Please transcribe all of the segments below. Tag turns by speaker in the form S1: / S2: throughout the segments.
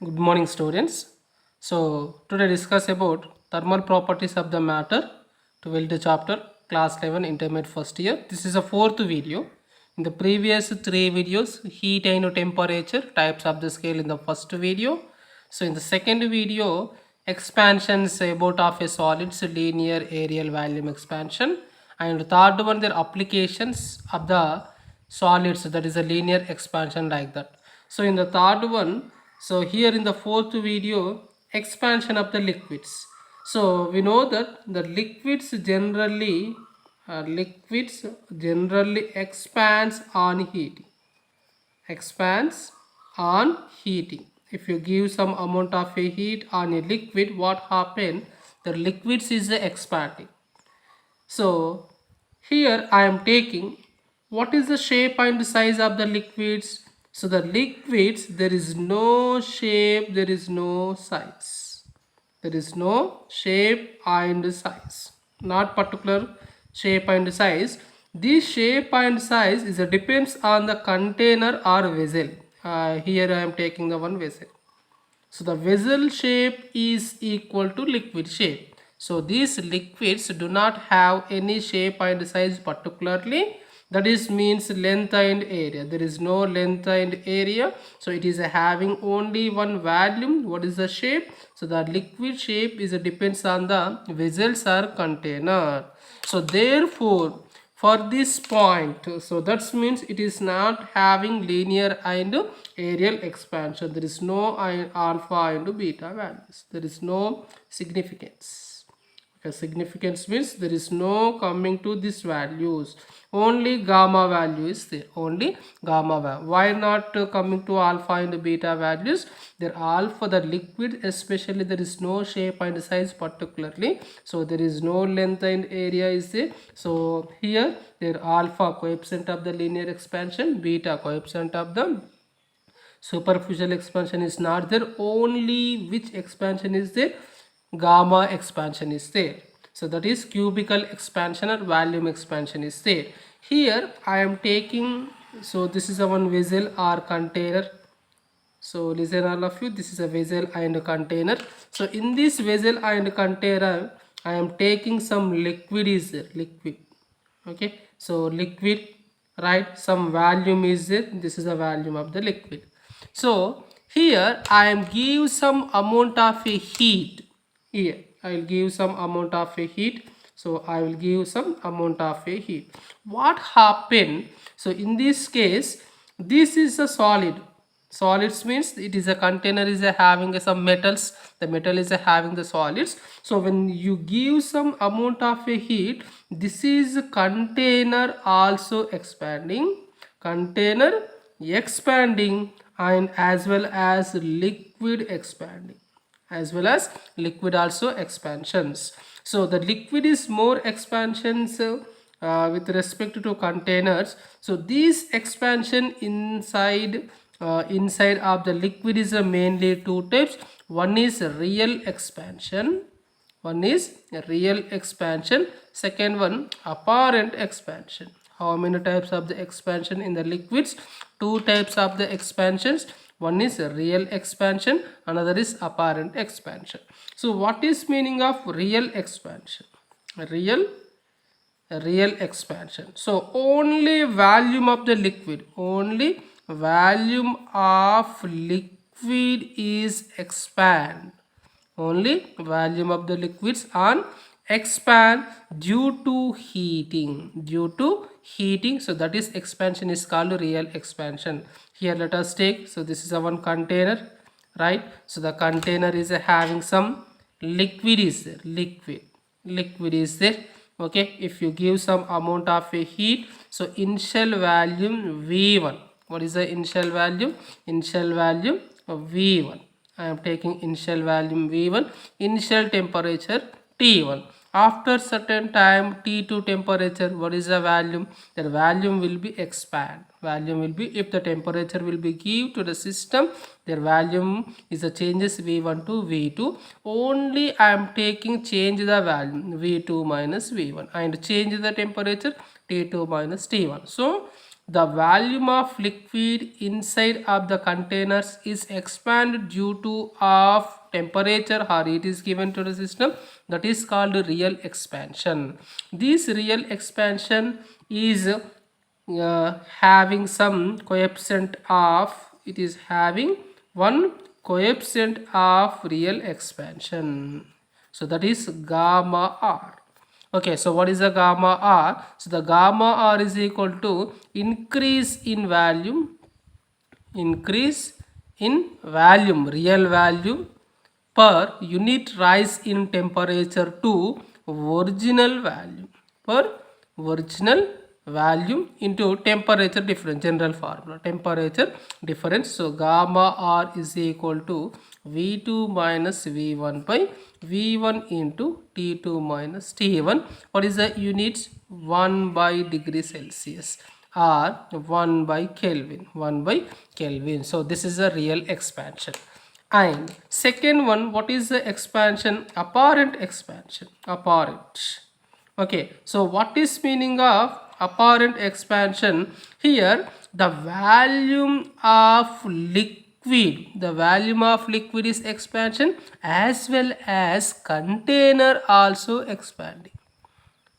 S1: Good morning, students. So today discuss about thermal properties of the matter. 12th chapter, class 11, intermediate first year. This is a fourth video. In the previous three videos, heat and temperature, types of the scale in the first video. So in the second video, expansions about of a solid's linear areal volume expansion. And third one, their applications of the solids, that is a linear expansion like that. So in the third one, so here in the fourth video, expansion of the liquids. So we know that the liquids generally expands on heating. If you give some amount of a heat on a liquid, what happen? The liquids is expanding. So here I am taking what is the shape and size of the liquids. So the liquids, there is no shape, there is no size. There is no shape and size. Not particular shape and size. This shape and size is depends on the container or vessel. Here I am taking the one vessel. So the vessel shape is equal to liquid shape. So these liquids do not have any shape and size particularly. That is means length and area. There is no length and area. So it is having only one volume. What is the shape? So the liquid shape is depends on the vessels or container. So therefore for this point, so that means it is not having linear and areal expansion. There is no alpha and beta values. There is no significance. Okay, significance means there is no coming to these values. Only gamma value is there. Only gamma value. Why not coming to alpha and beta values? There alpha, the liquid especially, there is no shape and size particularly. So there is no length and area is there. So here there alpha coefficient of the linear expansion, beta coefficient of the superficial expansion is not there. Only which expansion is there? Gamma expansion is there. So that is cubical expansion or volume expansion is there. Here I am taking, so this is a one vessel or container. So listen all of you, this is a vessel and a container. So in this vessel and container I am taking some liquid is there, liquid. Okay, so liquid, right? Some volume is there. This is the volume of the liquid. So here I am give some amount of a heat. Here I will give some amount of a heat. So I will give some amount of a heat. What happened? So in this case, this is a solid. Solids means it is a container is a having some metals. The metal is a having the solids. So when you give some amount of a heat, this is container also expanding. Container expanding and as well as liquid expanding, as well as liquid also expansions. So the liquid is more expansions with respect to containers. So this expansion inside of the liquid is mainly two types. One is real expansion, one is real expansion, second one apparent expansion. How many types of the expansion in the liquids? Two types of the expansions. One is real expansion, another is apparent expansion. So what is meaning of real expansion? Real expansion. So only volume of the liquid, only volume of liquid is expand. Only volume of the liquids on expand due to heating. Due to heating. So that is expansion is called real expansion. Here let us take. So this is a one container, right? So the container is having some liquid is there. Liquid is there. Okay, if you give some amount of a heat, so initial volume V1. What is the initial value? Initial value of V1. I am taking initial volume V1, initial temperature T1. After certain time T2 temperature, what is the volume? The volume will be expand. Volume will be, if the temperature will be give to the system, their volume is the changes V1 to V2. Only I am taking change the value V2 minus V1 and change the temperature T2 minus T1. So the volume of liquid inside of the containers is expanded due to of temperature or heat is given to the system, that is called real expansion. This real expansion is having some coefficient of, it is having one coefficient of real expansion, so that is gamma r. Okay, so what is the gamma r? So the gamma r is equal to increase in volume, real volume per unit rise in temperature to original value, per original value into temperature difference, general formula, temperature difference. So gamma r is equal to V2 minus V1 by V1 into T2 minus T1. What is the units? 1 by degree Celsius or 1 by Kelvin, 1 by Kelvin. So this is a real expansion. And second one, what is the expansion? Apparent expansion, apparent. Okay, so what is meaning of apparent expansion? Here the volume of liquid, the volume of liquid is expansion, as well as container also expanding,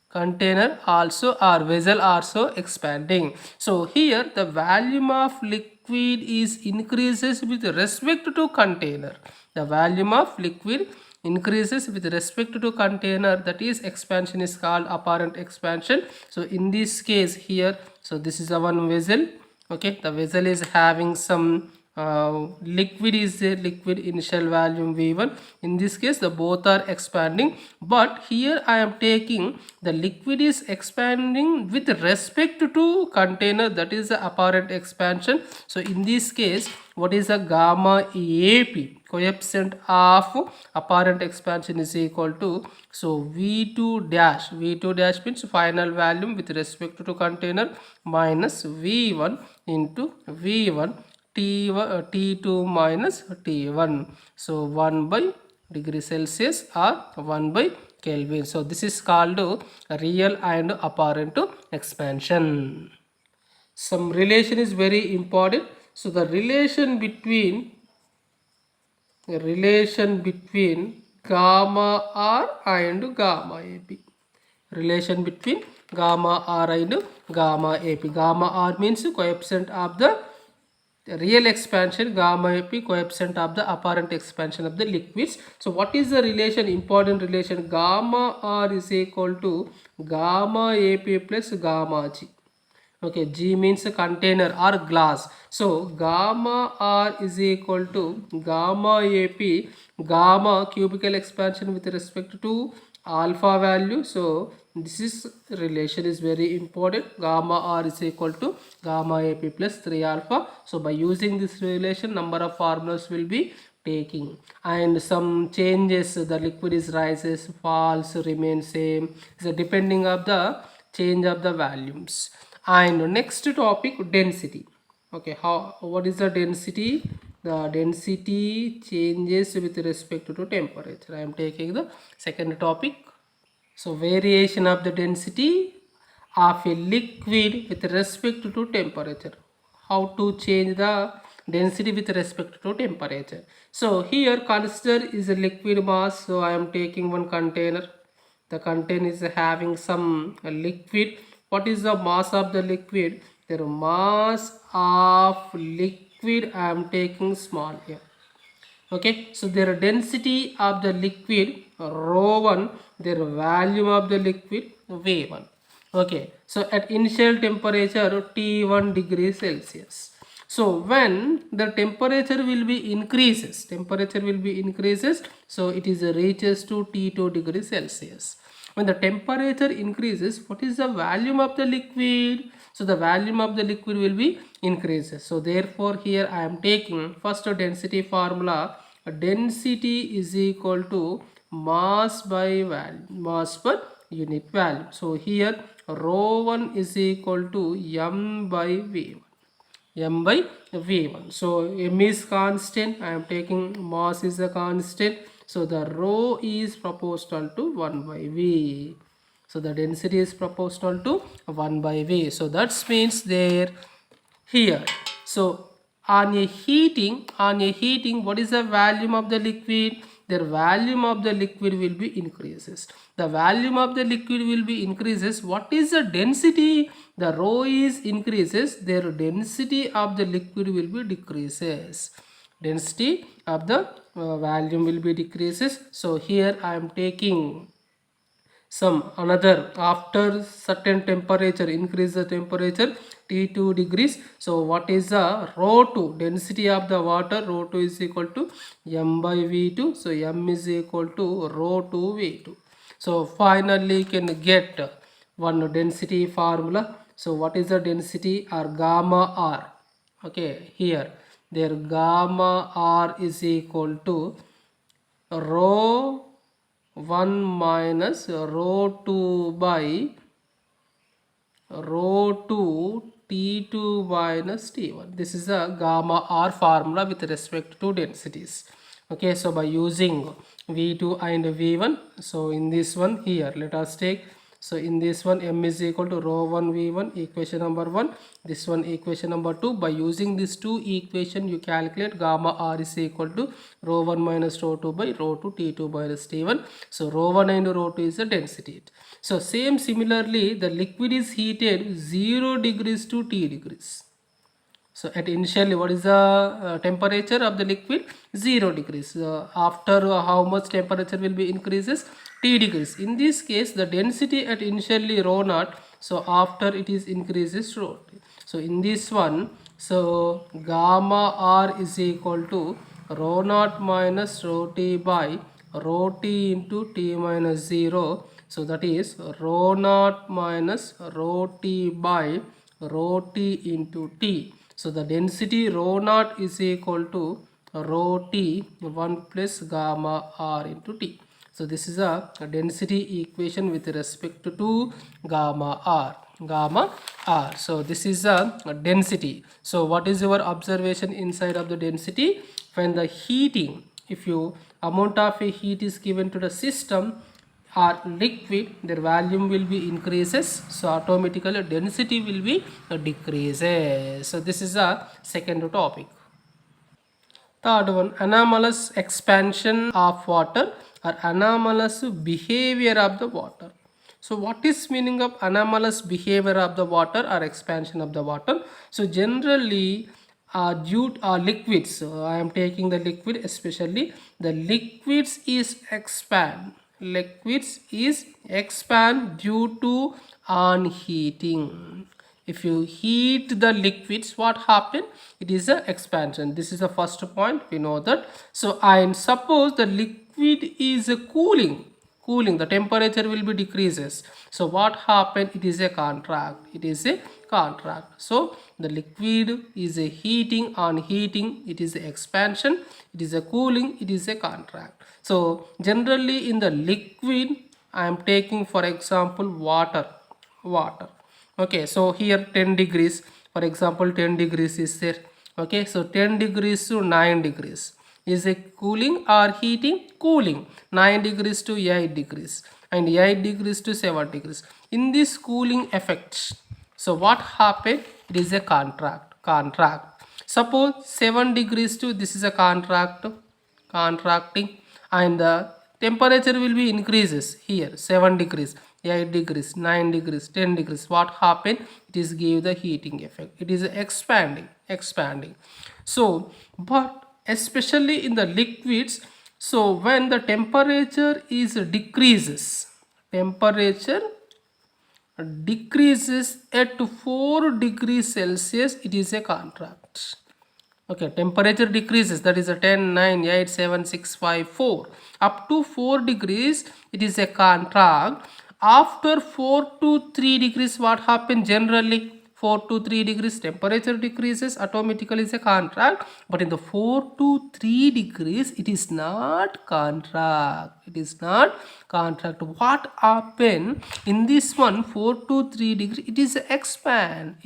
S1: container also or vessel also expanding. So here the volume of liquid is increases with respect to container, the volume of liquid increases with respect to container, that is expansion is called apparent expansion. So in this case here, so this is a one vessel. Okay, the vessel is having some liquid is there, liquid initial volume V1. In this case the both are expanding, but here I am taking the liquid is expanding with respect to container, that is the apparent expansion. So in this case, what is the gamma AP, coefficient of apparent expansion is equal to, so V2 dash, V2 dash means final volume with respect to container, minus V1 into V1 T2 minus T1. So 1 by degree Celsius or 1 by Kelvin. So this is called real and apparent expansion. Some relation is very important. So the relation between gamma R and gamma AP. Relation between gamma R and gamma AP. Gamma R means coefficient of the real expansion, gamma AP coefficient of the apparent expansion of the liquids. So what is the relation? Important relation. Gamma R is equal to gamma AP plus gamma G. Okay, G means a container or glass. So gamma R is equal to gamma AP, gamma cubical expansion with respect to alpha value. So this is relation is very important. Gamma R is equal to gamma AP plus 3 alpha. So by using this relation, number of formulas will be taking, and some changes, the liquid is rises, falls, remain same, so depending of the change of the volumes. And next topic, density. Okay, what is the density? The density changes with respect to temperature. I am taking the second topic. So variation of the density of a liquid with respect to temperature. How to change the density with respect to temperature? So here consider is a liquid mass. So I am taking one container. The container is having some liquid. What is the mass of the liquid? The mass of liquid I am taking small here. Okay, so their density of the liquid rho1, their volume of the liquid V1. Okay, so at initial temperature T1 degrees Celsius. So when the temperature will be increases, so it is reaches to T2 degrees Celsius. When the temperature increases, what is the volume of the liquid? So the volume of the liquid will be increases. So therefore here I am taking first density formula. Density is equal to mass by value, mass per unit value. So here rho1 is equal to m by v1, m by v1. So m is constant, I am taking mass is a constant, so the rho is proportional to 1 by v. So the density is proportional to 1 by V. So that means there here. So on a heating, what is the volume of the liquid? The volume of the liquid will be increases. The volume of the liquid will be increases. What is the density? The rho is increases. Their density of the liquid will be decreases. Density of the volume will be decreases. So here I am taking some another after certain temperature, increase the temperature T2 degrees. So what is the rho 2 density of the water? Rho 2 is equal to m by V2. So m is equal to rho 2 V2. So finally you can get one density formula. So what is the density or gamma r? Okay, here there gamma r is equal to rho 1 minus rho 2 by rho 2 T2 minus T1. This is a gamma R formula with respect to densities. Okay, so by using V2 and V1, so in this one here let us take, so in this one m is equal to rho 1 V1, equation number 1, this one equation number 2. By using these two equation you calculate gamma R is equal to rho 1 minus rho 2 by rho 2 T2 minus T1. So rho 1 and rho 2 is the density. So same similarly the liquid is heated 0 degrees to T degrees. So at initially what is the temperature of the liquid? 0 degrees. After how much temperature will be increases? T degrees. In this case the density at initially rho naught. So after it is increases rho T. So in this one, so gamma R is equal to rho naught minus rho T by rho T into T minus 0. So that is rho naught minus rho T by rho T into T. So the density rho naught is equal to rho T 1 plus gamma R into T. So this is a density equation with respect to gamma R. So this is a density. So what is your observation inside of the density? When the heating, if you amount of a heat is given to the system or liquid, their volume will be increases, so automatically density will be decreases. So this is a second topic. Third one, anomalous expansion of water or anomalous behavior of the water. So what is meaning of anomalous behavior of the water or expansion of the water? So generally due liquids, I am taking the liquid, especially the liquids is expand due to on heating. If you heat the liquids, what happen? It is a expansion. This is the first point, we know that. So and suppose the liquid is cooling, the temperature will be decreases. So what happen? It is a contract. So the liquid is a heating, on heating it is a expansion, it is a cooling, it is a contract. So generally in the liquid I am taking for example water. Okay, so here 10 degrees, for example 10 degrees is there. Okay, so 10 degrees to 9 degrees is a cooling or heating? Cooling. 9 degrees to 8 degrees and 8 degrees to 7 degrees. In this cooling effect, so what happened? It is a contract. Suppose 7 degrees to, this is a contracting, and the temperature will be increases here 7 degrees, 8 degrees, 9 degrees, 10 degrees. What happened? It is give the heating effect. It is expanding. So but especially in the liquids, so when the temperature is temperature decreases at 4 degrees Celsius, it is a contract. Okay, temperature decreases, that is a 10, 9, 8, 7, 6, 5, 4. Up to 4 degrees, it is a contract. After 4 to 3 degrees, what happens generally? 4 to 3 degrees, temperature decreases, automatically is a contract. But in the 4 to 3 degrees, it is not contract. What happen in this one? 4 to 3 degrees, it is a expand.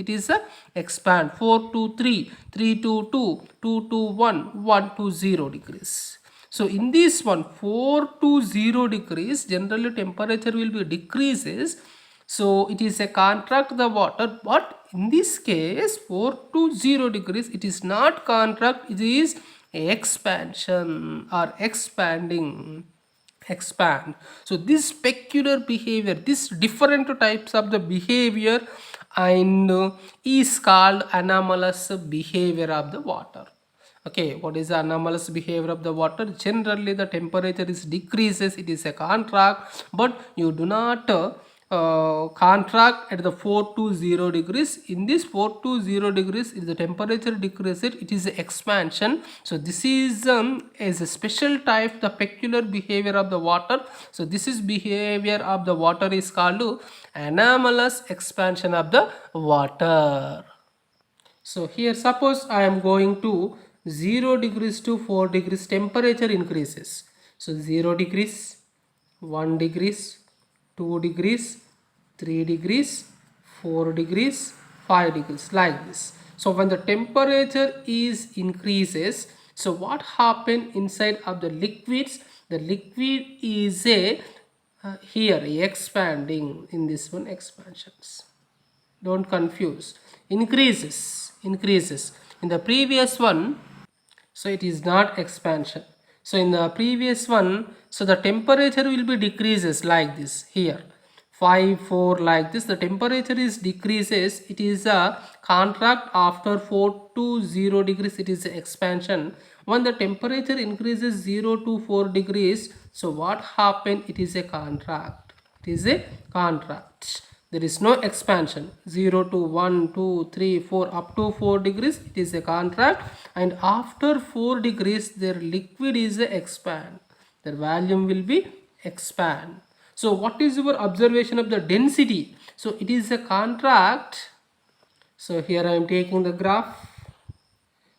S1: 4 to 3, 3 to 2, 2 to 1, 1 to 0 degrees. So in this one 4 to 0 degrees, generally temperature will be decreases. So it is a contract the water, but in this case 4 to 0 degrees, it is not contract, it is expansion or expand. So this peculiar behavior, this different types of the behavior and is called anomalous behavior of the water. Okay, what is the anomalous behavior of the water? Generally the temperature is decreases, it is a contract, but you do not contract at the 4 to 0 degrees. In this 4 to 0 degrees, if the temperature decreases, it is expansion. So this is a special type, the peculiar behavior of the water. So this is behavior of the water is called anomalous expansion of the water. So here suppose I am going to 0 degrees to 4 degrees, temperature increases. So 0 degrees, 1 degrees, 2 degrees, 3 degrees, 4 degrees, 5 degrees, like this. So when the temperature is increases, so what happen inside of the liquids? The liquid is a here expanding, in this one expansions. Don't confuse. Increases in the previous one, so it is not expansion. So in the previous one, so the temperature will be decreases like this here 5 4 like this, the temperature is decreases, it is a contract. After 4 to 0 degrees, it is expansion. When the temperature increases 0 to 4 degrees, so what happened? It is a contract, it is a contract. There is no expansion. 0 to 1 2 3 4 up to 4 degrees, it is a contract, and after 4 degrees their liquid is a expand, their volume will be expand. So what is your observation of the density? So it is a contract. So here I am taking the graph.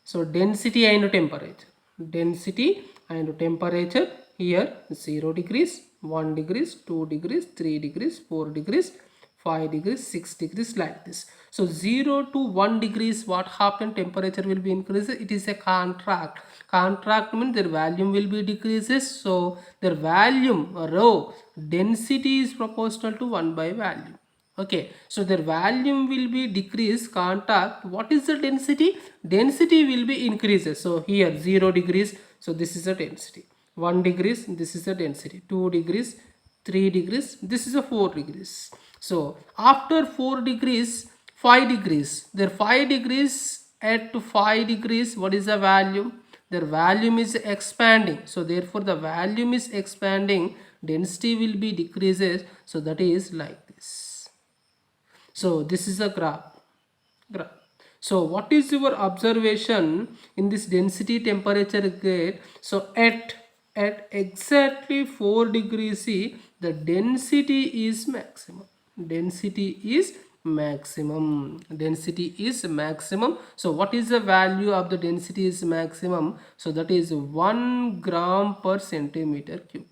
S1: So density and temperature, density and temperature here 0 degrees, 1 degrees, 2 degrees, 3 degrees, 4 degrees, 5 degrees, 6 degrees, like this. So 0 to 1 degrees, what happened? Temperature will be increased, it is a contract. Contract means their volume will be decreases. So their volume rho density is proportional to 1 by volume. Okay, so their volume will be decreased, contact. What is the density? Density will be increases. So here 0 degrees, so this is the density. 1 degrees, this is the density. 2 degrees, 3 degrees, this is a 4 degrees. So after 4 degrees, 5 degrees, their 5 degrees, at 5 degrees, what is the volume? Their volume is expanding. So therefore the volume is expanding, density will be decreases. So that is like this. So this is a graph. So what is your observation in this density temperature gate? So at exactly 4 degrees C, the density is maximum. Density is maximum. Density is maximum. So what is the value of the density is maximum? So that is 1 gram per centimeter cube.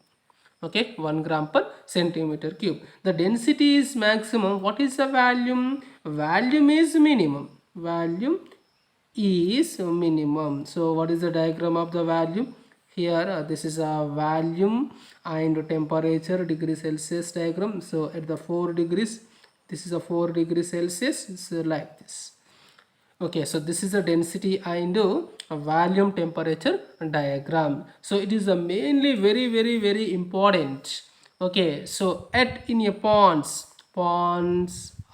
S1: Okay, 1 gram per centimeter cube. The density is maximum. What is the volume? Volume is minimum. Volume is minimum. So what is the diagram of the volume? Here this is a volume and temperature degree Celsius diagram. So at the 4 degrees, this is a 4 degrees Celsius. It's like this. Okay, so this is the density and a volume temperature diagram. So it is a mainly very important. Okay, so at in a ponds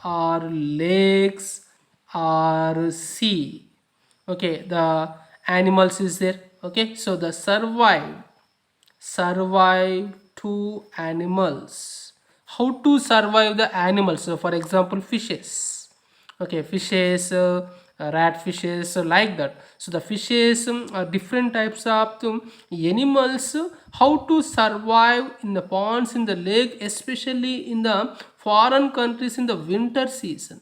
S1: or lakes or sea, okay, the animals is there. Okay, so the survive two animals. How to survive the animals? So for example, fishes. Okay, fishes, rat fishes, like that. So the fishes are different types of animals. How to survive in the ponds, in the lake, especially in the foreign countries in the winter season.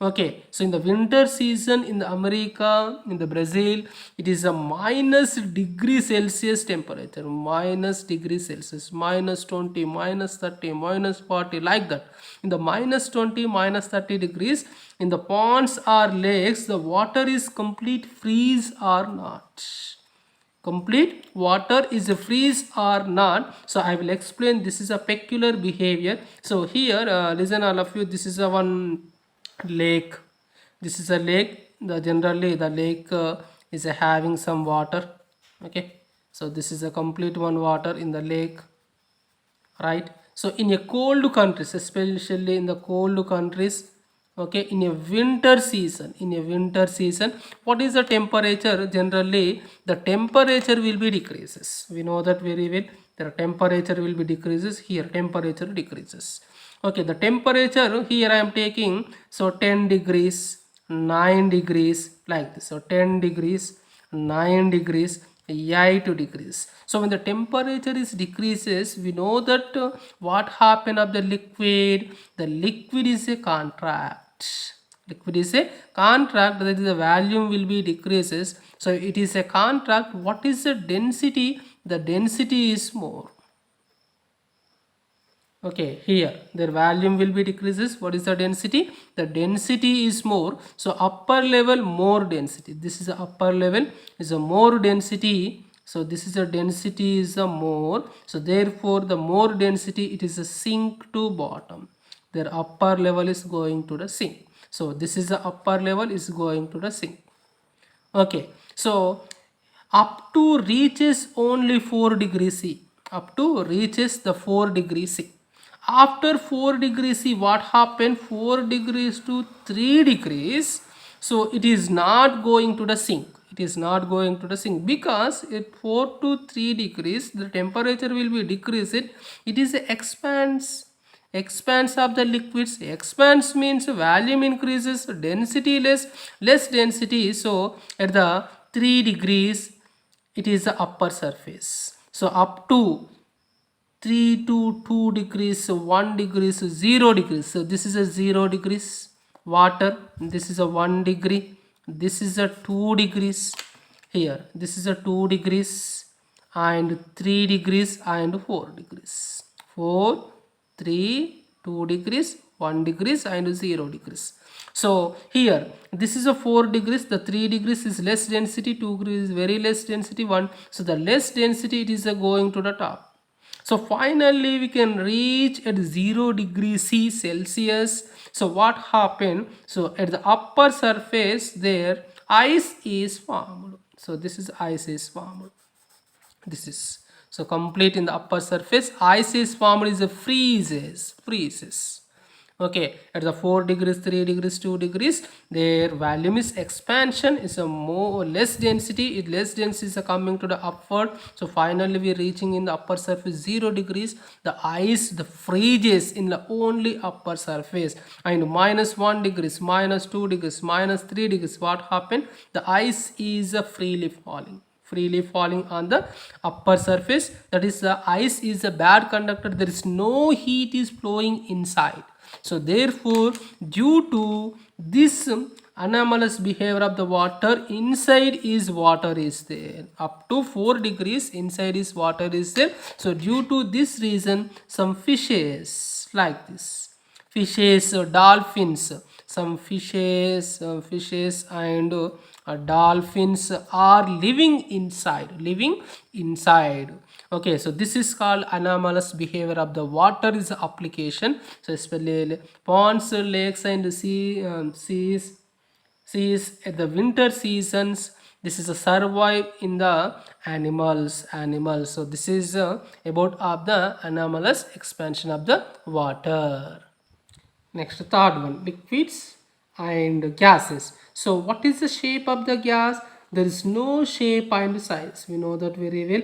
S1: Okay, so in the winter season in the America, in the Brazil, it is a minus degree Celsius temperature, minus degree Celsius, minus 20, minus 30, minus 40, like that. In the minus 20, minus 30 degrees, in the ponds or lakes, the water is complete freeze or not. complete water is a freeze or not. So I will explain. This is a peculiar behavior. So here listen all of you, this is a one lake. This is a lake. The generally the lake is having some water. Okay, so this is a complete one water in the lake, right? So in a cold countries, especially in the cold countries, okay, in a winter season, what is the temperature? Generally the temperature will be decreases, we know that very well. The temperature will be decreases. Here temperature decreases. Okay, the temperature here I am taking, so 10 degrees, 9 degrees, like this. So 10 degrees, 9 degrees, 8 degrees. So when the temperature is decreases, we know that what happen of the liquid? The liquid is a contract. Liquid is a contract, that is the volume will be decreases. So it is a contract. What is the density? The density is more. Okay, here their volume will be decreases. What is the density? The density is more. So upper level more density. This is the upper level is a more density. So this is a density is a more. So therefore the more density, it is a sink to bottom. Their upper level is going to the sink. So this is the upper level is going to the sink. Okay, so up to reaches only 4 degrees C. Up to reaches the 4 degrees C. After 4 degrees C, what happened? 4 degrees to 3 degrees. So it is not going to the sink. It is not going to the sink because at 4 to 3 degrees, the temperature will be decreased. It is expands of the liquids. Expands means volume increases, density less density. So at the 3 degrees, it is the upper surface. So up to 3 to 2 degrees, 1 degrees, 0 degrees. So this is a 0 degrees water. This is a 1 degree. This is a 2 degrees. Here this is a 2 degrees and 3 degrees and 4 degrees. 4, 3, 2 degrees, 1 degrees and 0 degrees. So here this is a 4 degrees, the 3 degrees is less density, 2 degrees is very less density, 1. So the less density, it is going to the top. So finally we can reach at 0 degrees C Celsius. So what happened? So at the upper surface there, ice is formed. So this is ice is formed. This is, so complete in the upper surface, ice is formed, is a freezes. Okay, at the 4 degrees, 3 degrees, 2 degrees, their volume is expansion, is a more less density. It less density is coming to the upward. So finally we are reaching in the upper surface 0 degrees. The ice, the freezes in the only upper surface, and minus 1 degrees, minus 2 degrees, minus 3 degrees. What happened? The ice is freely falling on the upper surface. That is, the ice is a bad conductor. There is no heat is flowing inside. So therefore, due to this anomalous behavior of the water, inside is water is there. Up to 4 degrees inside is water is there. So due to this reason, some fishes like this, fishes, dolphins, some fishes and dolphins are living inside. Okay, so this is called anomalous behavior of the water is application. So especially ponds, lakes and seas at the winter seasons, this is a survive in the animals. So this is about of the anomalous expansion of the water. Next, third one, liquids and gases. So what is the shape of the gas? There is no shape and size. We know that very well.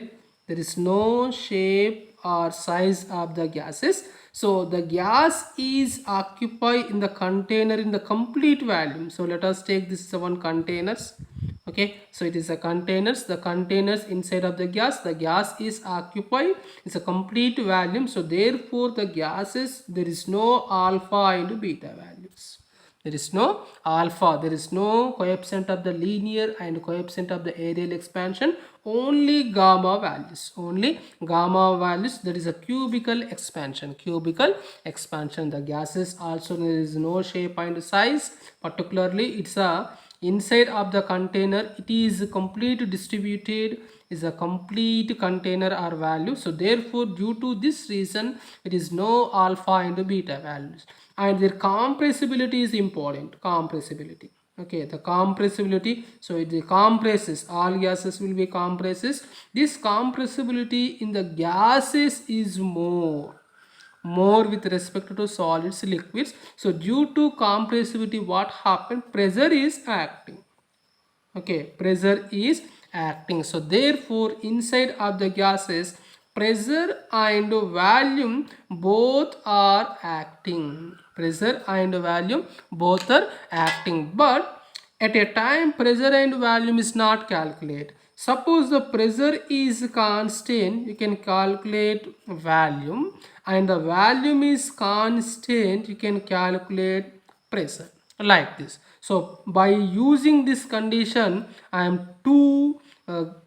S1: There is no shape or size of the gases. So the gas is occupied in the container in the complete volume. So let us take this one containers. Okay, so it is a containers, the containers inside of the gas is occupied, it's a complete volume. So therefore the gases, there is no alpha and beta values. There is no alpha, there is no coefficient of the linear and coefficient of the aerial expansion, only gamma values, that is a cubical expansion. The gases also, there is no shape and size, particularly it's a inside of the container it is complete distributed, is a complete container or value. So therefore due to this reason it is no alpha and beta values. And their compressibility is important. Compressibility, okay, the compressibility, so it compresses, all gases will be compresses. This compressibility in the gases is more with respect to solids, liquids. So due to compressivity what happened, pressure is acting, okay, pressure is acting. So therefore inside of the gases pressure and volume both are acting, pressure and volume both are acting. But at a time pressure and volume is not calculated. Suppose the pressure is constant, you can calculate volume, and the volume is constant, you can calculate pressure, like this. So by using this condition I am two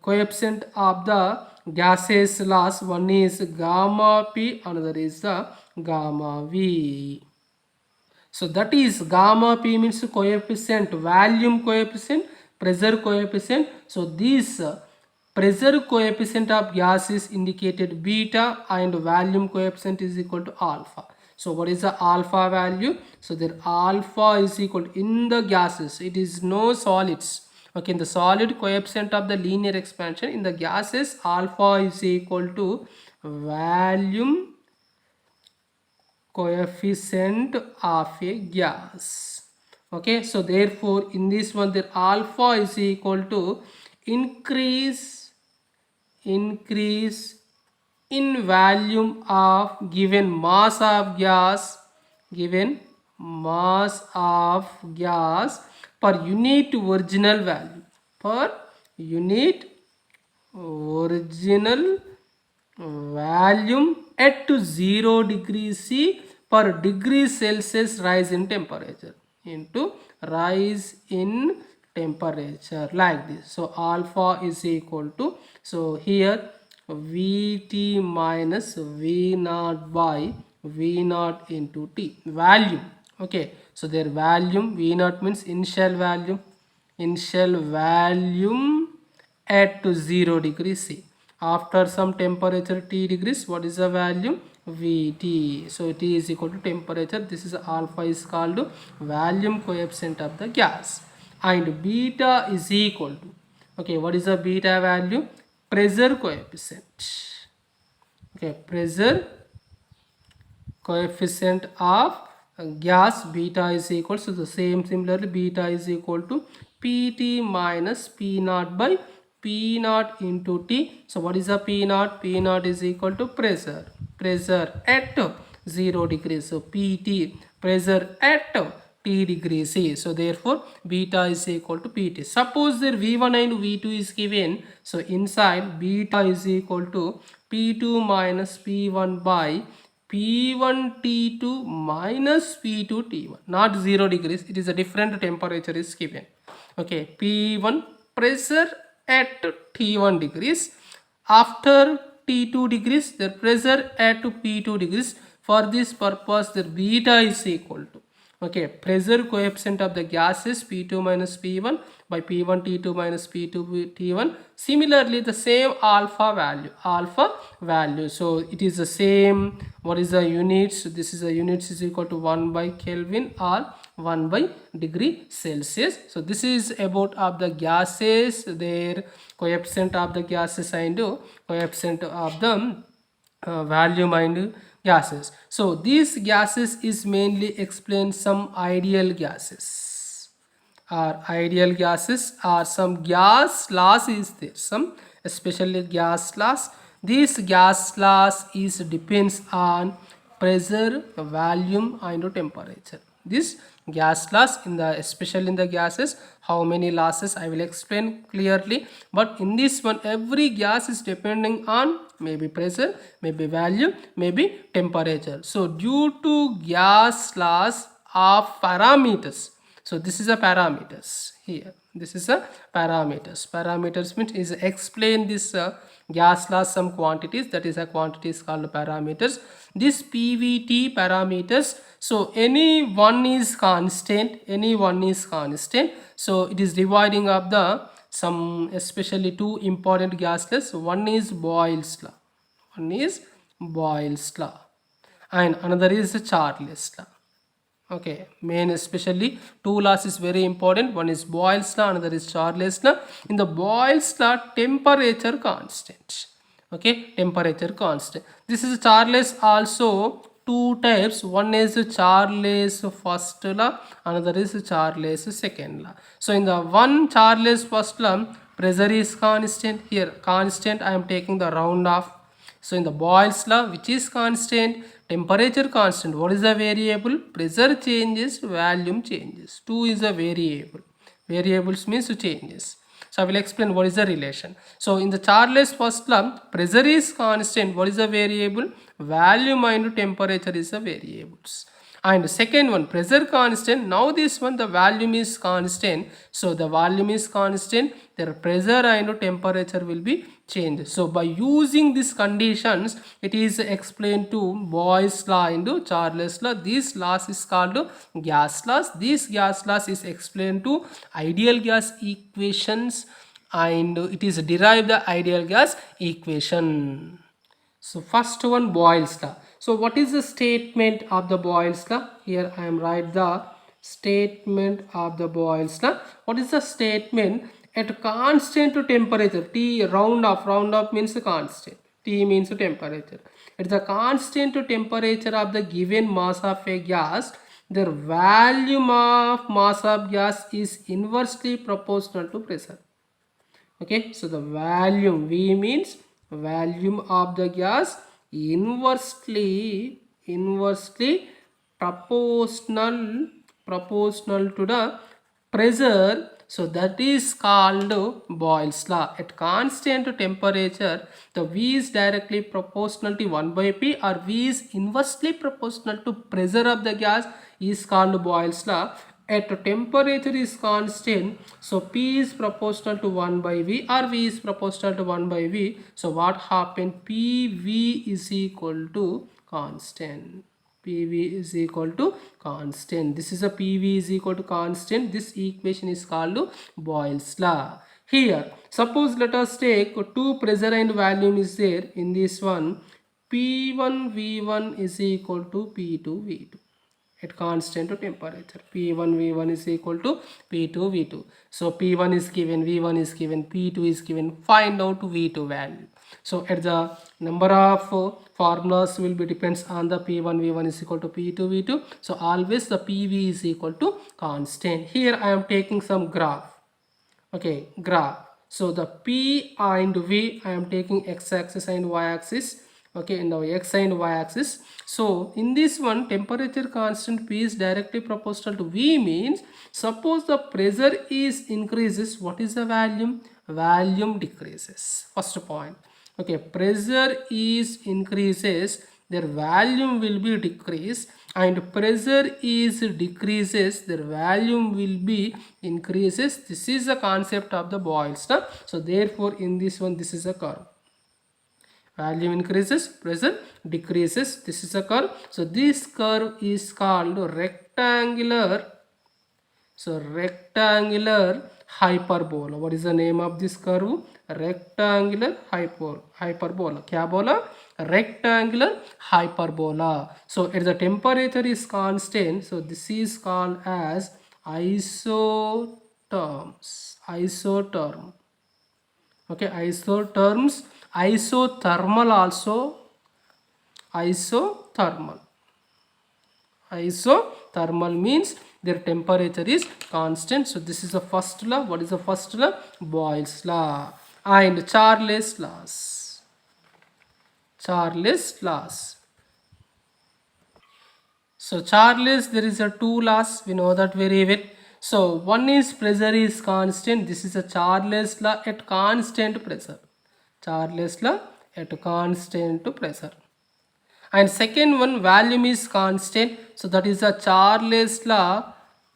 S1: coefficient of the gases laws, one is gamma p, another is the gamma v. So that is gamma p means coefficient, volume coefficient, pressure coefficient. So this pressure coefficient of gas is indicated beta and volume coefficient is equal to alpha. So what is the alpha value? So the alpha is equal to, in the gases it is no solids, okay, in the solid coefficient of the linear expansion, in the gases alpha is equal to volume coefficient of a gas, okay. So therefore in this one the alpha is equal to increase in volume of given mass of gas, given mass of gas per unit original value, per unit original volume at 0 degrees C per degree Celsius rise in temperature, into rise in temperature, like this. So alpha is equal to, so here Vt minus V naught by V naught into T, volume, okay. So their volume, V naught means initial volume at 0 degrees C. After some temperature T degrees, what is the value? Vt. So T is equal to temperature. This is alpha is called volume coefficient of the gas. And beta is equal to, okay, what is the beta value? Pressure coefficient. Okay, pressure coefficient of gas, beta is equal to, the same similarly beta is equal to Pt minus P naught by P naught into T. So what is the P naught? P naught is equal to pressure at 0 degrees. So Pt, pressure at T degrees C. So therefore beta is equal to Pt. Suppose there V1 and V2 is given. So inside beta is equal to P2 minus P1 by P1 T2 minus P2 T1, not 0 degrees, it is a different temperature is given, okay. P1 pressure at T1 degrees, after T2 degrees the pressure at P2 degrees. For this purpose the beta is equal to, okay, pressure coefficient of the gases P2 minus P1 by P1 T2 minus P2 T1. Similarly the same alpha value, so it is the same. What is the units? This is the units is equal to 1 by Kelvin or 1 by degree Celsius. So this is about of the gases, their coefficient of the gases and coefficient of the volume and gases. So these gases is mainly explain some ideal gases, or ideal gases, or some gas laws is there, some especially gas laws. This gas laws is depends on pressure, volume and temperature. This gas laws in the, especially in the gases, how many losses I will explain clearly, but in this one every gas is depending on maybe pressure, maybe volume, maybe temperature. So due to gas laws of parameters, so this is a parameters, here. This is a parameters. Parameters means is explain this gas laws some quantities, that is a quantity is called parameters. This PVT parameters, so any one is constant, so it is dividing up the some especially two important gas laws. One is Boyle's law, and another is the Charles law. Okay, main especially two laws is very important. One is Boyle's law, another is Charles law. In the Boyle's law, temperature constant. Okay, temperature constant. This is Charles also two types. One is Charles first law, another is Charles second law. So in the one Charles first law, pressure is constant. Here constant I am taking the round off. So in the Boyle's law, which is constant, temperature constant. What is the variable? Pressure changes, volume changes. 2 is a variable. Variables means changes. So I will explain what is the relation. So in the Charles first law, pressure is constant. What is the variable? Volume and temperature is the variables. And second one, pressure constant. Now this one, the volume is constant. So the volume is constant, their pressure and temperature will be changed. So by using these conditions, it is explained to Boyle's law and Charles law. These laws is called gas laws. These gas laws is explained to ideal gas equations, and it is derived the ideal gas equation. So first one, Boyle's law. So what is the statement of the Boyle's law? Here I am write the statement of the Boyle's law. What is the statement? At constant temperature, T round off means constant. T means temperature. At the constant temperature of the given mass of a gas, the volume of mass of gas is inversely proportional to pressure. Okay, so the volume, V means volume of the gas inversely proportional to the pressure. So that is called Boyle's law. At constant temperature, the V is directly proportional to 1 by P, or V is inversely proportional to pressure of the gas, is called Boyle's law. At temperature is constant, so P is proportional to 1 by V, or V is proportional to 1 by V. So what happened? PV is equal to constant. PV is equal to constant. This is a PV is equal to constant. This equation is called Boyle's law. Here, suppose let us take two pressure and volume is there. In this one, P1 V1 is equal to P2 V2 at constant temperature. P1 V1 is equal to P2 V2. So P1 is given, V1 is given, P2 is given. Find out V2 value. So at the number of formulas will be depends on the P1 V1 is equal to P2 V2. So always the PV is equal to constant. Here I am taking some graph. Okay, graph. So the P and V, I am taking x-axis and y-axis. Okay, now x and y-axis. So in this one, temperature constant P is directly proportional to V means, suppose the pressure is increases, what is the volume? Volume decreases. First point. Okay, pressure is increases, their volume will be decreased, and pressure is decreases, their volume will be increases. This is the concept of the Boyle's law. So therefore in this one, this is a curve. Volume increases, pressure decreases. This is a curve. So this curve is called rectangular. So rectangular hyperbola. What is the name of this curve? Rectangular hyperbola. Kya bola? Rectangular hyperbola. So if the temperature is constant, so this is called as isotherms. Isotherm. Okay, isotherms. Isothermal also. Isothermal means their temperature is constant. So this is the first law. What is the first law? Boyle's law. And Charles laws. So Charles, there is a two laws. We know that very well. So one is pressure is constant. This is a Charles law at constant pressure. Charles law at constant pressure. And second one, volume is constant. So that is a Charles law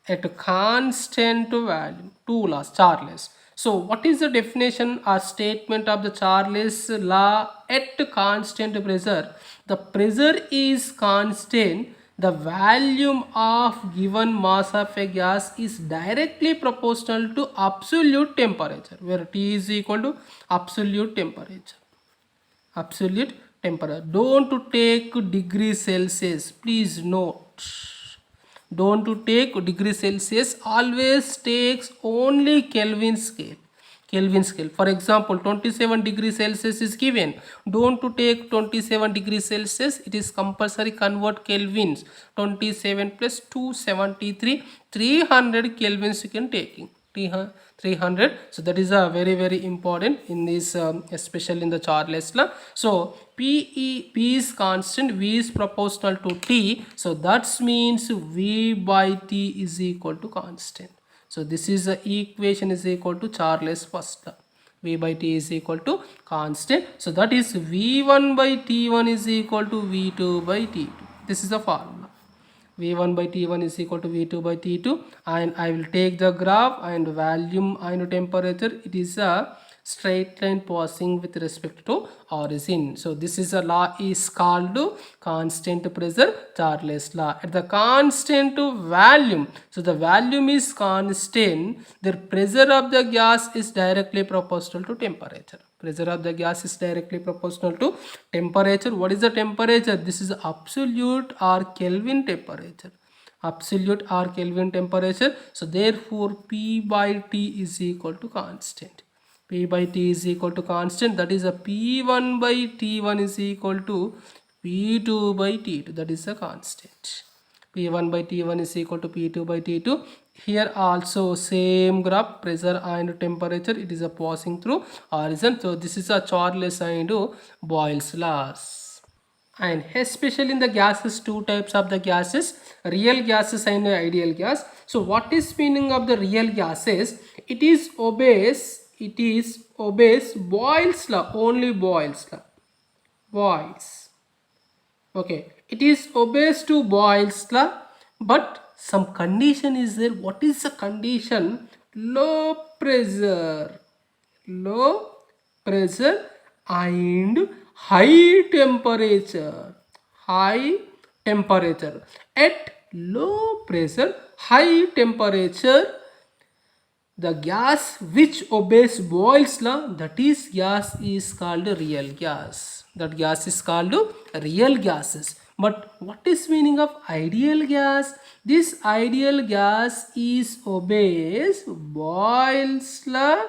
S1: at a constant value. Two laws, Charles. So what is the definition or statement of the Charles law? At constant pressure, the pressure is constant, the volume of given mass of a gas is directly proportional to absolute temperature, where T is equal to absolute temperature. Absolute temperature. Don't take degree Celsius, please note. Don't take degree Celsius, always takes only Kelvin scale. Kelvin scale. For example, 27 degrees Celsius is given. Don't to take 27 degrees Celsius. It is compulsory convert Kelvins. 27 plus 273, 300 Kelvins you can taking. 300. So that is a very important in this, especially in the Charles law. So P is constant, V is proportional to T. So that means V by T is equal to constant. So this is the equation is equal to Charles first law. V by T is equal to constant. So that is V1 by T1 is equal to V2 by T2. This is the formula. V1 by T1 is equal to V2 by T2, and I will take the graph and volume and temperature. It is a straight line passing with respect to origin. So this is a law is called constant pressure Charles law. At the constant volume, so the volume is constant, the pressure of the gas is directly proportional to temperature. Pressure of the gas is directly proportional to temperature. What is the temperature? This is absolute or Kelvin temperature. Absolute or Kelvin temperature. So therefore P by T is equal to constant. P by T is equal to constant. That is a P1 by T1 is equal to P2 by T2. That is a constant. P1 by T1 is equal to P2 by T2. Here also same graph, pressure and temperature, it is a passing through origin. So this is a Charles and Boyle's laws. And especially in the gases, two types of the gases, real gases and ideal gas. So what is meaning of the real gases? It is obeys Boyle's law, only Boyle's law. Boyle's. Okay, it is obeys to Boyle's law, but some condition is there. What is the condition? Low pressure and high temperature. At low pressure, high temperature, the gas which obeys Boyle's law, that is gas is called real gas. That gas is called real gases. But what is meaning of ideal gas? This ideal gas is obeys Boyle's law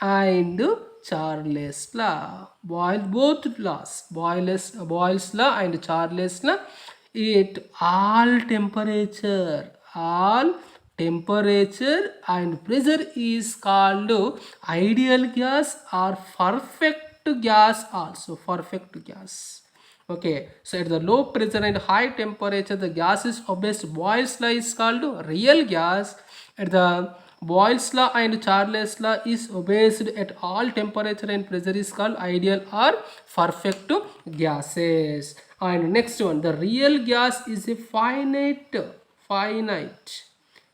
S1: and Charles law. Both laws, Boyle's law and Charles law. At all temperature and pressure is called ideal gas or perfect gas also. Perfect gas. Okay, so at the low pressure and high temperature, the gas is obeys Boyle's law is called real gas. At the Boyle's law and Charles law is obeyed at all temperature and pressure is called ideal or perfect gases. And next one, the real gas is a finite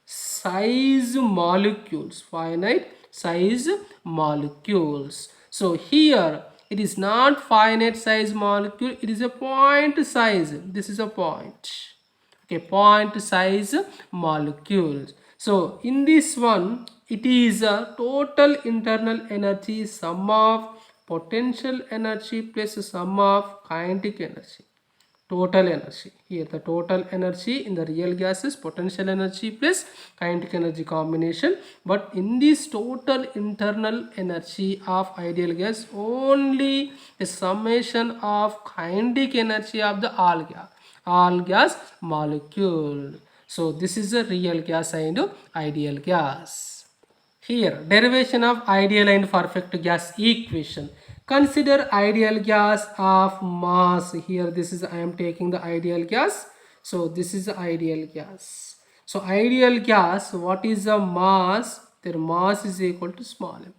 S1: size molecules. Finite size molecules. So here it is not finite size molecule, it is a point size. This is a point. Okay, point size molecules. So in this one, it is a total internal energy, sum of potential energy plus sum of kinetic energy. Total energy. Here the total energy in the real gas is potential energy plus kinetic energy combination. But in this total internal energy of ideal gas, only the summation of kinetic energy of the all gas molecule. So this is a real gas and ideal gas. Here, derivation of ideal and perfect gas equation. Consider ideal gas of mass. Here, this is I am taking the ideal gas. So this is the ideal gas. So ideal gas, what is the mass? Their mass is equal to small m.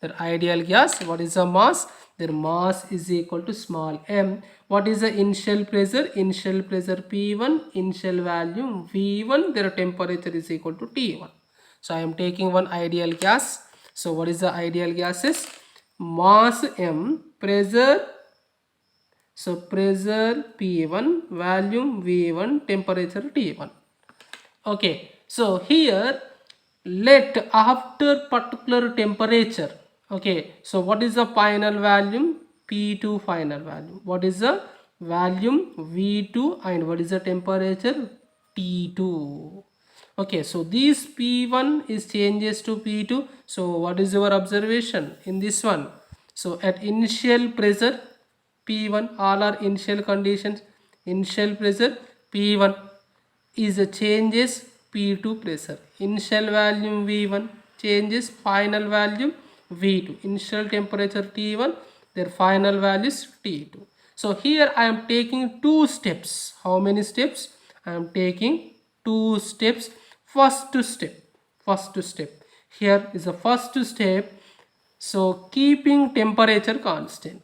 S1: Their ideal gas, what is the mass? Their mass is equal to small m. What is the initial pressure? Initial pressure P1, initial value V1, their temperature is equal to T1. So I am taking one ideal gas. So what is the ideal gases? Mass m, pressure, so pressure P1, volume V1, temperature T1. Okay, so here let after particular temperature, okay, so what is the final volume? P2 final value. What is the volume? V2, and what is the temperature? T2. Okay, so this P1 is changes to P2. So what is your observation in this one? So at initial pressure P1, all are initial conditions. Initial pressure P1 is a changes P2 pressure. Initial volume V1 changes final value V2. Initial temperature T1, their final value is T2. So here I am taking two steps. How many steps? I am taking two steps. First step. Here is the first step. So keeping temperature constant.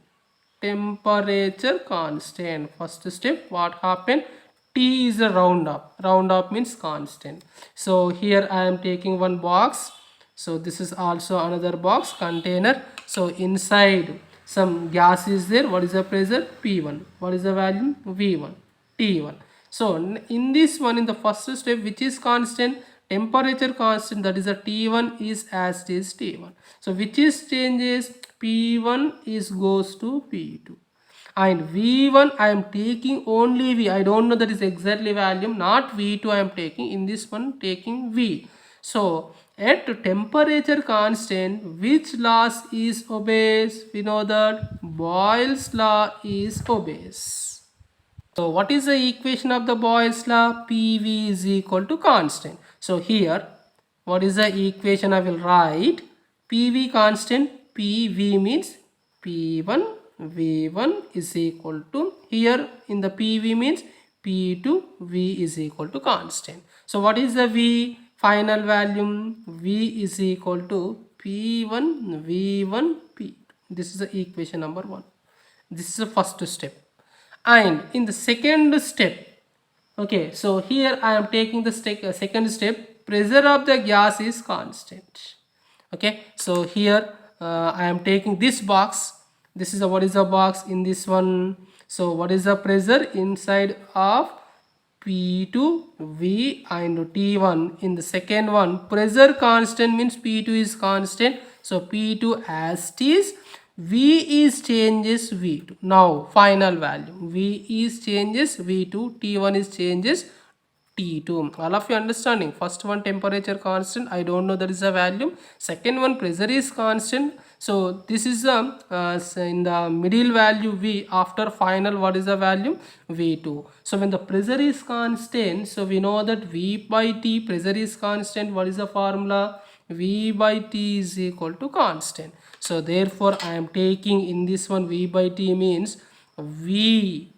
S1: First step, what happened? T is a round up means constant. So here I am taking one box. So this is also another box container. So inside some gas is there. What is the pressure? P1. What is the value? V1, T1. So in this one, in the first step, which is constant? Temperature constant, that is a T1 is as it is T1. So which is changes? P1 is goes to P2, and V1 I am taking only V. I don't know that is exactly volume, not V2 I am taking. In this one taking V. So at temperature constant, which laws is obeys? We know that Boyle's law is obeys. So what is the equation of the Boyle's law? PV is equal to constant. So here, what is the equation I will write? PV constant, PV means P1, V1 is equal to, here in the PV means P2, V is equal to constant. So what is the V? Final value, V is equal to P1, V1, P2. This is the equation number 1. This is the first step. And in the second step, okay, so here I am taking the second step. Pressure of the gas is constant. Okay, so here I am taking this box. This is what is the box in this one? So what is the pressure inside of P2, V and T1? In the second one, pressure constant means P2 is constant. So P2 as it is, V is changes V2. Now final value, V is changes V2, T1 is changes T2. All of you understanding? First one temperature constant, I don't know that is a value. Second one pressure is constant. So this is in the middle value V. After final, what is the value? V2. So when the pressure is constant, so we know that V by T, pressure is constant. What is the formula? V by T is equal to constant. So therefore I am taking in this one V by T means V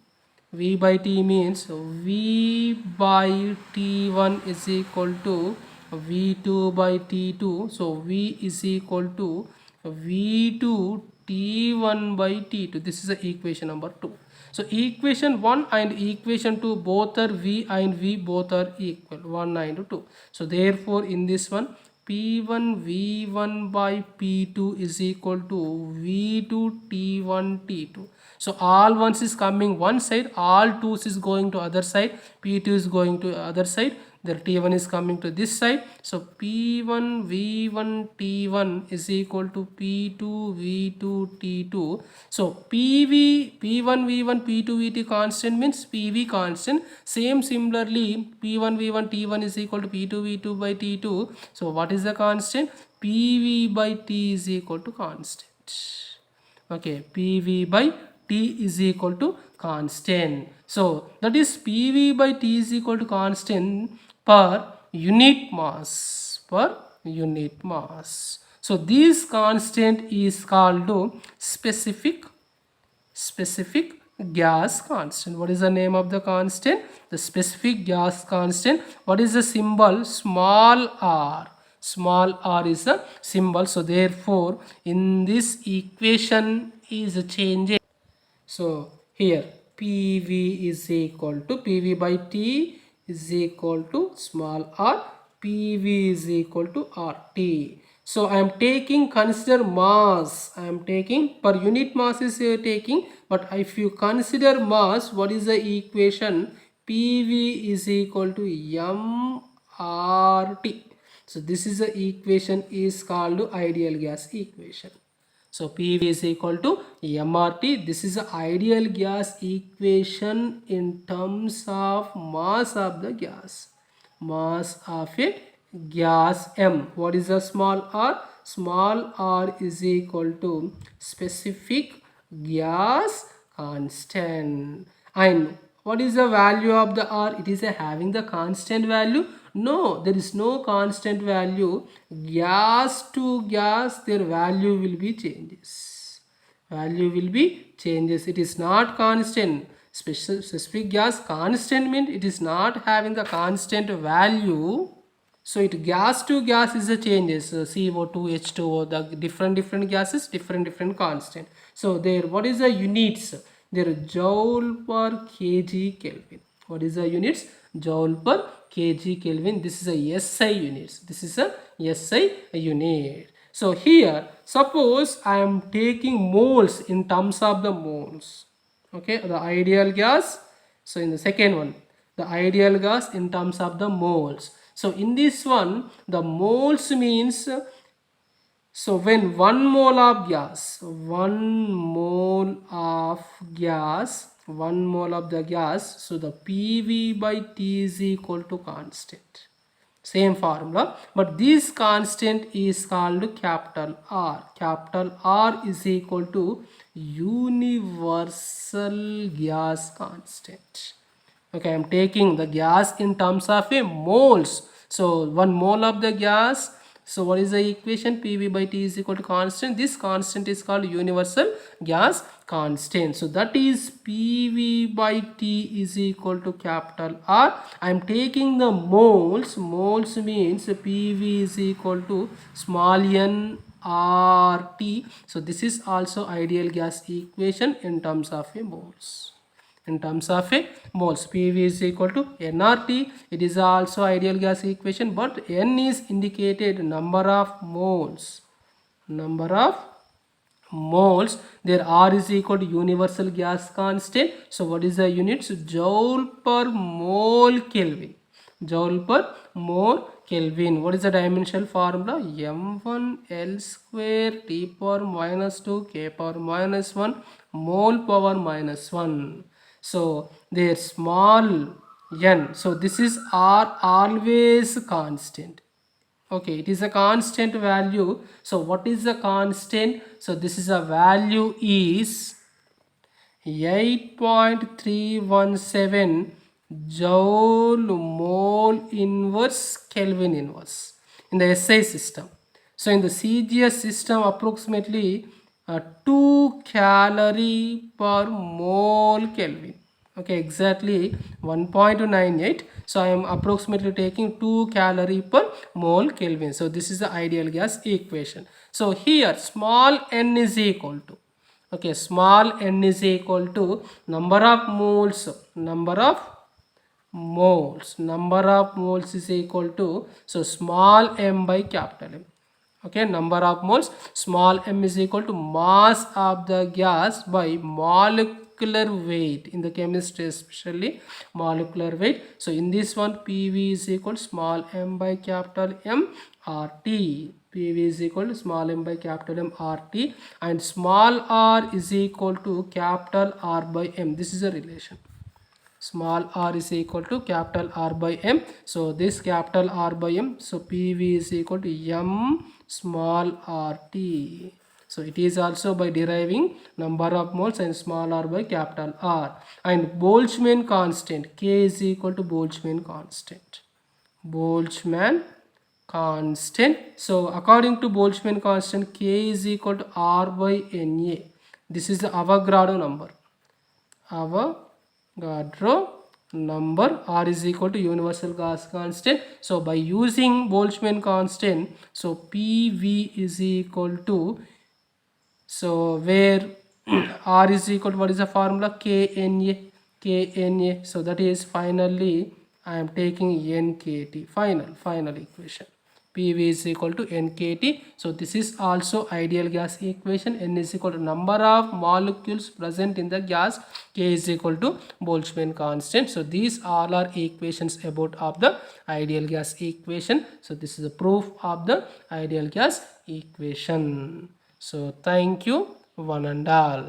S1: by T means V by T1 is equal to V2 by T2. So V is equal to V2 T1 by T2. This is the equation number 2. So equation 1 and equation 2 both are V and V both are equal, 1 and 2. So therefore in this one, P1 V1 by P2 is equal to V2 T1 T2. So all ones is coming one side, all twos is going to other side, P2 is going to other side, the T1 is coming to this side. So P1 V1 T1 is equal to P2 V2 T2. So P1 V1 P2 VT constant means PV constant. Similarly P1 V1 T1 is equal to P2 V2 by T2. So what is the constant? PV by T is equal to constant. Okay, PV by T is equal to constant. So that is PV by T is equal to constant per unit mass. So this constant is called specific gas constant. What is the name of the constant? The specific gas constant. What is the symbol? Small r. Small r is a symbol. So therefore in this equation is changing. So here PV is equal to PV by T is equal to small r, PV is equal to RT. So I am taking, consider mass, I am taking per unit mass is taking, but if you consider mass, what is the equation? PV is equal to mRT. So this is the equation is called ideal gas equation. So PV is equal to mRT. This is the ideal gas equation in terms of mass of the gas. Mass of a gas M. What is the small r? Small r is equal to specific gas constant. And what is the value of the r? It is having the constant value. No, there is no constant value. Gas to gas, their value will be changes. Value will be changes. It is not constant. Specific gas constant means it is not having the constant value. So it gas to gas is the changes. CO2, H2O, the different gases, different constant. So there, what is the units? There joule per kg Kelvin. What is the units? Joule per kg Kelvin. This is a SI units. This is a SI unit. So here, suppose I am taking moles in terms of the moles. Okay, the ideal gas. So in the second one, the ideal gas in terms of the moles. So in this one, the moles means, so when 1 mole of gas, 1 mole of gas, 1 mole of the gas, so the PV by T is equal to constant. Same formula, but this constant is called capital R. Capital R is equal to universal gas constant. Okay, I am taking the gas in terms of a moles. So 1 mole of the gas. So what is the equation? PV by T is equal to constant. This constant is called universal gas constant. So that is PV by T is equal to capital R. I am taking the moles. Moles means PV is equal to small n RT. So this is also ideal gas equation in terms of a moles. In terms of a moles, PV is equal to nRT. It is also ideal gas equation, but N is indicated number of moles. Number of moles. There R is equal to universal gas constant. So what is the units? Joule per mole Kelvin. Joule per mole Kelvin. What is the dimensional formula? M1 L square T power minus 2 K power minus 1 mole power minus 1. So their small n. So this is R always constant. Okay, it is a constant value. So what is the constant? So this is a value is 8.317 joule mole inverse Kelvin inverse in the SI system. So in the CGS system, approximately 2 calorie per mole Kelvin. Okay, exactly 1.98. So I am approximately taking 2 calorie per mole Kelvin. So this is the ideal gas equation. So here small n is equal to, okay, small n is equal to number of moles is equal to, so small m by capital M. Okay, number of moles, small m is equal to mass of the gas by molecular weight. In the chemistry, especially molecular weight. So in this one, PV is equal to small m by capital M RT. PV is equal to small m by capital M RT, and small r is equal to capital R by M. This is a relation. Small r is equal to capital R by M. So this capital R by M. So PV is equal to M small rt. So it is also by deriving number of moles and small r by capital R. And Boltzmann constant, K is equal to Boltzmann constant. Boltzmann constant. So according to Boltzmann constant, K is equal to R by Na. This is the Avogadro number. Avogadro number. R is equal to universal gas constant. So by using Boltzmann constant, so PV is equal to, so where R is equal to, what is the formula? KNA. So that is, finally I am taking NKT, final equation. PV is equal to NKT. So this is also ideal gas equation. N is equal to number of molecules present in the gas. K is equal to Boltzmann constant. So these all are equations about of the ideal gas equation. So this is a proof of the ideal gas equation. So thank you one and all.